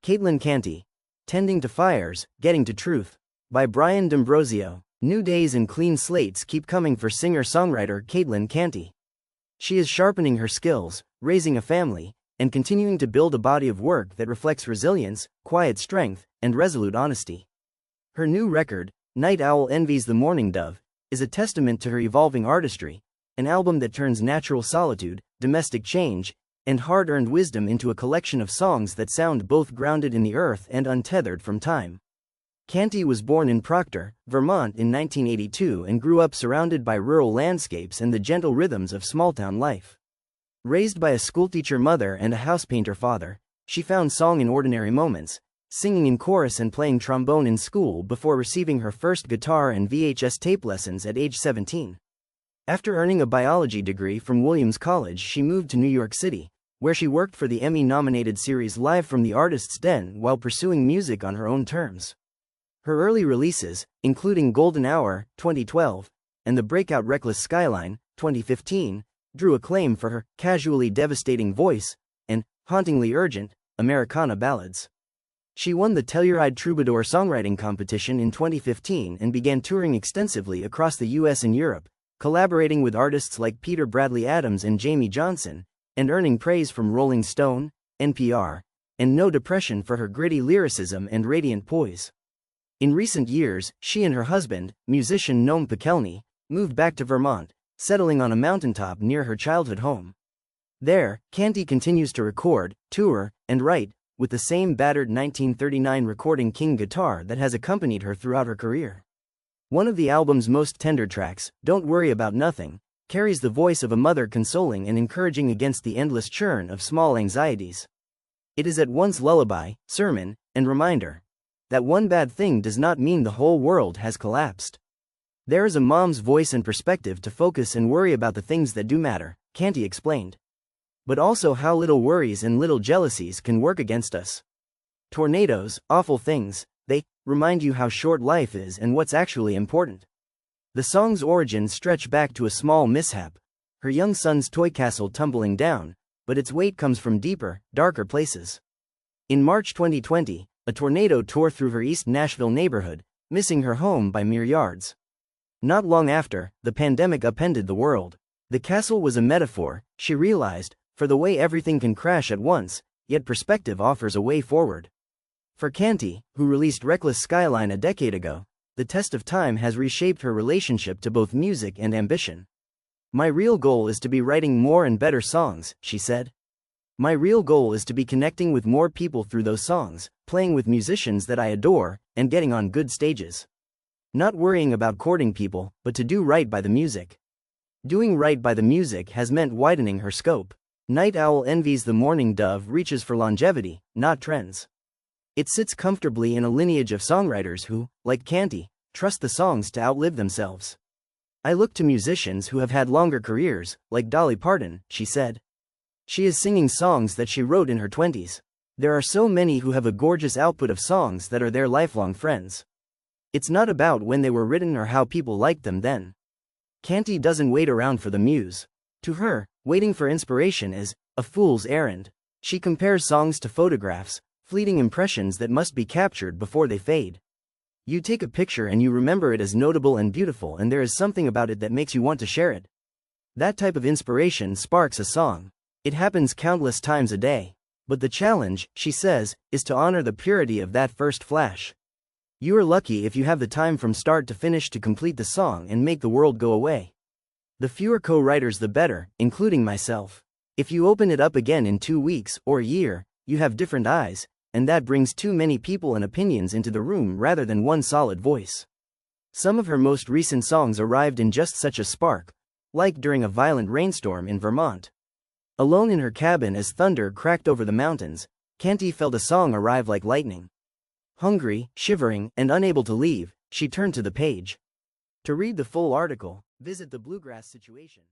Caitlin Canty. Tending to Fires, Getting to Truth. By Brian D'Ambrosio. New days and clean slates keep coming for singer-songwriter Caitlin Canty. She is sharpening her skills, raising a family, and continuing to build a body of work that reflects resilience, quiet strength, and resolute honesty. Her new record, Night Owl Envies the Mourning Dove, is a testament to her evolving artistry, an album that turns natural solitude, domestic change, and hard-earned wisdom into a collection of songs that sound both grounded in the earth and untethered from time. Canty was born in Proctor, Vermont in 1982 and grew up surrounded by rural landscapes and the gentle rhythms of small-town life. Raised by a schoolteacher mother and a housepainter father, she found song in ordinary moments, singing in chorus and playing trombone in school before receiving her first guitar and VHS-tape lessons at age 17. After earning a biology degree from Williams College, she moved to New York City, where she worked for the Emmy-nominated series Live from the Artist's Den while pursuing music on her own terms. Her early releases, including Golden Hour, 2012, and the breakout Reckless Skyline, 2015, drew acclaim for her casually devastating voice and hauntingly urgent Americana ballads. She won the Telluride Troubadour songwriting competition in 2015 and began touring extensively across the US and Europe, collaborating with artists like Peter Bradley Adams and Jamie Johnson, and earning praise from Rolling Stone, NPR, and No Depression for her gritty lyricism and radiant poise. In recent years, she and her husband, musician Noam Pikelny, moved back to Vermont, settling on a mountaintop near her childhood home. There, Canty continues to record, tour, and write, with the same battered 1939 Recording King guitar that has accompanied her throughout her career. One of the album's most tender tracks, Don't Worry About Nothing, carries the voice of a mother consoling and encouraging against the endless churn of small anxieties. It is at once lullaby, sermon, and reminder that one bad thing does not mean the whole world has collapsed. There is a mom's voice and perspective to focus and worry about the things that do matter, Canty explained. But also how little worries and little jealousies can work against us. Tornadoes, awful things, they remind you how short life is and what's actually important. The song's origins stretch back to a small mishap, her young son's toy castle tumbling down, but its weight comes from deeper, darker places. In March 2020, a tornado tore through her East Nashville neighborhood, missing her home by mere yards. Not long after, the pandemic upended the world. The castle was a metaphor, she realized, for the way everything can crash at once, yet perspective offers a way forward. For Canty, who released Reckless Skyline a decade ago, the test of time has reshaped her relationship to both music and ambition. My real goal is to be writing more and better songs, she said. My real goal is to be connecting with more people through those songs, playing with musicians that I adore, and getting on good stages. Not worrying about courting people, but to do right by the music. Doing right by the music has meant widening her scope. Night Owl Envies the Mourning Dove reaches for longevity, not trends. It sits comfortably in a lineage of songwriters who, like Canty, trust the songs to outlive themselves. I look to musicians who have had longer careers, like Dolly Parton, she said. She is singing songs that she wrote in her 20s. There are so many who have a gorgeous output of songs that are their lifelong friends. It's not about when they were written or how people liked them then. Canty doesn't wait around for the muse. To her, waiting for inspiration is a fool's errand. She compares songs to photographs, fleeting impressions that must be captured before they fade. You take a picture and you remember it as notable and beautiful, and there is something about it that makes you want to share it. That type of inspiration sparks a song. It happens countless times a day. But the challenge, she says, is to honor the purity of that first flash. You are lucky if you have the time from start to finish to complete the song and make the world go away. The fewer co-writers the better, including myself. If you open it up again in 2 weeks or a year, you have different eyes, and that brings too many people and opinions into the room rather than one solid voice. Some of her most recent songs arrived in just such a spark, like during a violent rainstorm in Vermont. Alone in her cabin as thunder cracked over the mountains, Canty felt a song arrive like lightning. Hungry, shivering, and unable to leave, she turned to the page. To read the full article, visit the Bluegrass Situation.